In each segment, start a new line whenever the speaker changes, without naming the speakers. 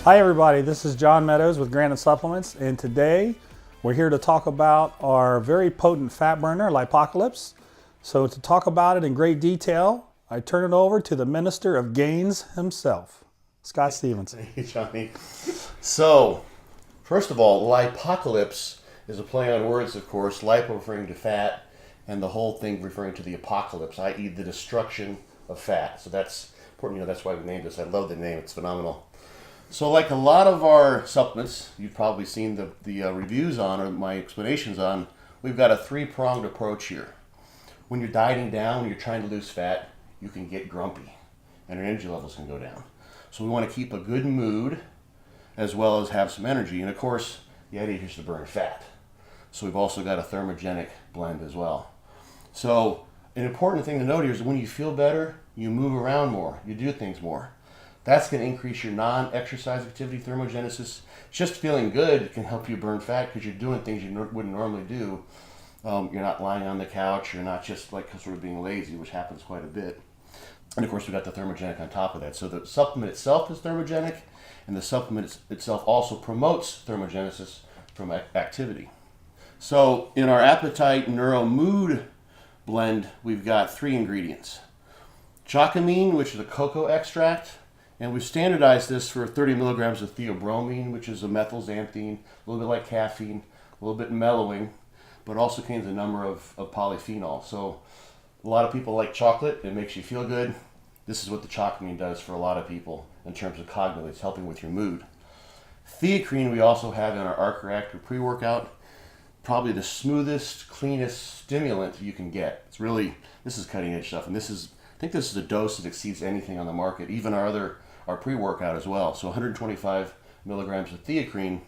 Hi everybody, this is John Meadows with Granite Supplements, and today we're here to talk about our very potent fat burner, Lipocalypse. So to talk about it in great detail, I turn it over to the Minister of Gains himself, Scott Stevens.
Thank you, Johnny. So, first of all, Lipocalypse is a play on words, of course, lipo referring to fat, and the whole thing referring to the apocalypse, i.e. the destruction of fat. So that's important, that's why we named this. I love the name, it's phenomenal. So like a lot of our supplements, you've probably seen the reviews on, or my explanations on, we've got a three-pronged approach here. When you're dieting down, when you're trying to lose fat, you can get grumpy, and your energy levels can go down. So we want to keep a good mood, as well as have some energy. And of course, the idea is to burn fat. So we've also got a thermogenic blend as well. So an important thing to note here is that when you feel better, you move around more, you do things more. That's going to increase your non-exercise activity thermogenesis. Just feeling good can help you burn fat because you're doing things you wouldn't normally do. You're not lying on the couch. You're not just like sort of being lazy, which happens quite a bit. And of course, we've got the thermogenic on top of that. So the supplement itself is thermogenic, and the supplement itself also promotes thermogenesis from activity. So in our appetite neuro mood blend, we've got 3 ingredients. Chocamine, which is a cocoa extract. And we've standardized this for 30 milligrams of theobromine, which is a methylxanthine, a little bit like caffeine, a little bit mellowing, but also contains a number of polyphenols. So a lot of people like chocolate. It makes you feel good. This is what the chocamine does for a lot of people in terms of cognitive. It's helping with your mood. Theacrine we also have in our Arc Reactor pre-workout. Probably the smoothest, cleanest stimulant you can get. This is cutting edge stuff. And I think this is a dose that exceeds anything on the market, even our pre-workout as well. So 125 milligrams of theacrine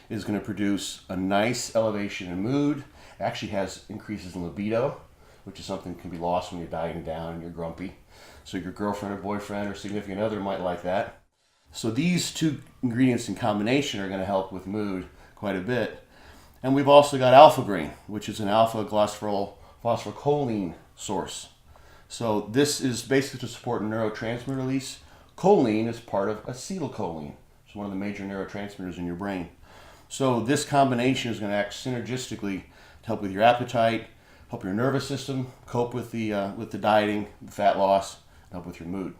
is going to produce a nice elevation in mood. It actually has increases in libido, which is something that can be lost when you're dieting down and you're grumpy. So your girlfriend or boyfriend or significant other might like that. So these 2 ingredients in combination are going to help with mood quite a bit. And we've also got alpha green, which is an alpha phosphorylcholine source. So this is basically to support neurotransmitter release. Choline is part of acetylcholine. It's one of the major neurotransmitters in your brain. So this combination is going to act synergistically to help with your appetite, help your nervous system cope with the dieting, the fat loss, help with your mood.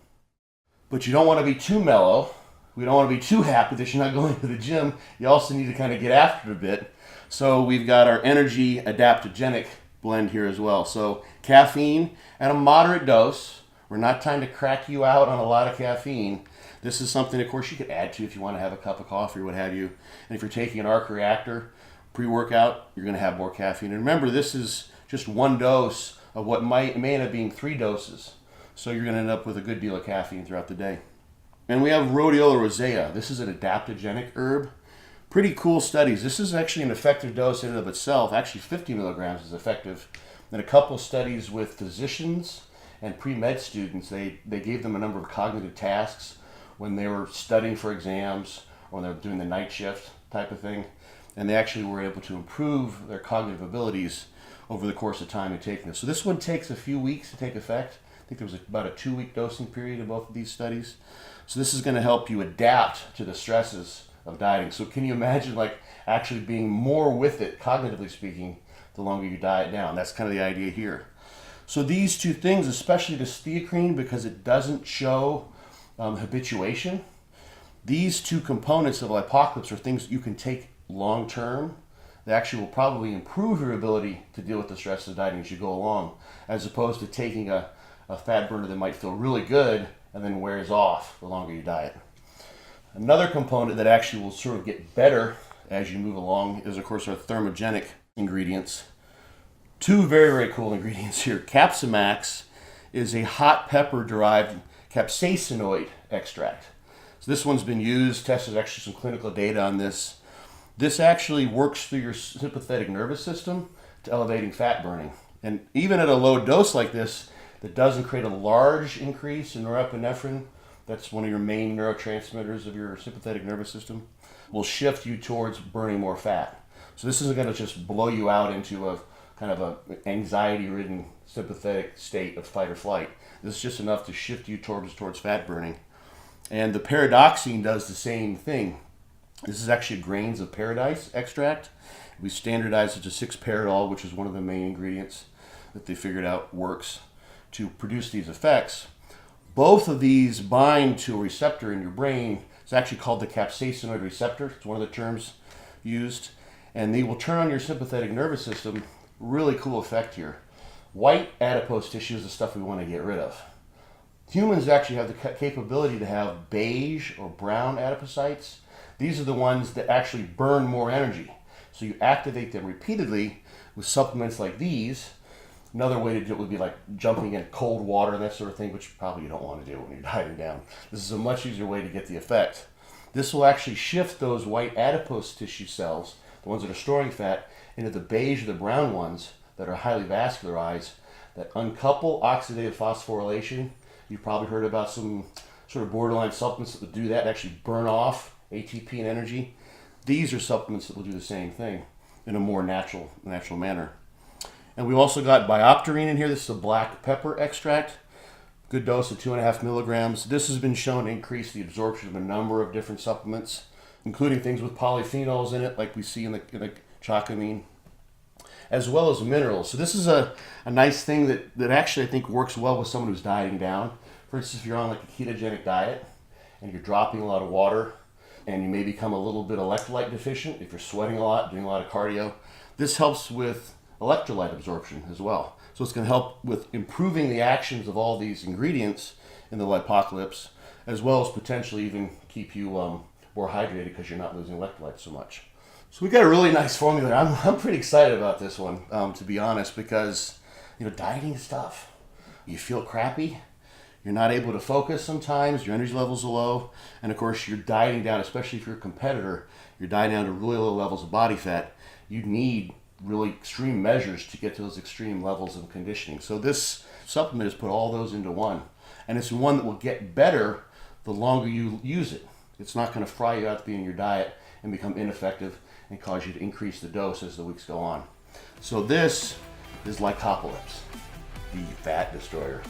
But you don't want to be too mellow. We don't want to be too happy that you're not going to the gym. You also need to kind of get after it a bit. So we've got our energy adaptogenic blend here as well. So caffeine at a moderate dose. We're not trying to crack you out on a lot of caffeine. This is something, of course, you could add to if you want to have a cup of coffee or what have you. And if you're taking an Arc Reactor pre-workout, you're going to have more caffeine. And remember, this is just 1 dose of what may end up being 3 doses. So you're going to end up with a good deal of caffeine throughout the day. And we have rhodiola rosea. This is an adaptogenic herb. Pretty cool studies. This is actually an effective dose in and of itself. Actually, 50 milligrams is effective. And a couple of studies with physicians and pre-med students, they gave them a number of cognitive tasks when they were studying for exams or when they were doing the night shift type of thing. And they actually were able to improve their cognitive abilities over the course of time of taking this. So this one takes a few weeks to take effect. I think there was about a 2-week dosing period in both of these studies. So this is going to help you adapt to the stresses of dieting. So can you imagine actually being more with it, cognitively speaking, the longer you diet down? That's kind of the idea here. So these 2 things, especially this theacrine, because it doesn't show habituation, these 2 components of Lipocalypse are things that you can take long term. They actually will probably improve your ability to deal with the stress of dieting as you go along, as opposed to taking a fat burner that might feel really good and then wears off the longer you diet. Another component that actually will sort of get better as you move along is, of course, our thermogenic ingredients. 2 very, very cool ingredients here. Capsamax is a hot pepper-derived capsaicinoid extract. So this one's been used, tested actually some clinical data on this. This actually works through your sympathetic nervous system to elevating fat burning. And even at a low dose like this, that doesn't create a large increase in norepinephrine, that's one of your main neurotransmitters of your sympathetic nervous system, will shift you towards burning more fat. So this isn't going to just blow you out into a kind of an anxiety-ridden sympathetic state of fight or flight. This is just enough to shift you towards fat burning. And the paradoxine does the same thing. This is actually grains of paradise extract. We standardized it to 6-paradol, which is one of the main ingredients that they figured out works to produce these effects. Both of these bind to a receptor in your brain. It's actually called the capsaicinoid receptor. It's one of the terms used. And they will turn on your sympathetic nervous system. Really cool effect here. White adipose tissue is the stuff we want to get rid of. Humans actually have the capability to have beige or brown adipocytes. These are the ones that actually burn more energy. So you activate them repeatedly with supplements like these. Another way to do it would be like jumping in cold water and that sort of thing, which probably you don't want to do when you're dieting down. This is a much easier way to get the effect. This will actually shift those white adipose tissue cells, the ones that are storing fat, into the beige or the brown ones that are highly vascularized, that uncouple oxidative phosphorylation. You've probably heard about some sort of borderline supplements that would do that and actually burn off ATP and energy. These are supplements that will do the same thing in a more natural manner. And we've also got biopterine in here. This is a black pepper extract. Good dose of 2.5 milligrams. This has been shown to increase the absorption of a number of different supplements, including things with polyphenols in it, like we see in the chocamine, as well as minerals. So this is a nice thing that actually I think works well with someone who's dieting down. For instance, if you're on like a ketogenic diet and you're dropping a lot of water and you may become a little bit electrolyte deficient, if you're sweating a lot, doing a lot of cardio, this helps with electrolyte absorption as well. So it's going to help with improving the actions of all these ingredients in the Lipocalypse, as well as potentially even keep you more hydrated because you're not losing electrolytes so much. So we got a really nice formula. I'm pretty excited about this one, to be honest, because dieting is tough. You feel crappy. You're not able to focus sometimes. Your energy levels are low, and of course you're dieting down. Especially if you're a competitor, you're dieting down to really low levels of body fat. You need really extreme measures to get to those extreme levels of conditioning. So this supplement has put all those into one, and it's one that will get better the longer you use it. It's not going to fry you out to be in your diet and become ineffective and cause you to increase the dose as the weeks go on. So this is Lipocalypse, the fat destroyer.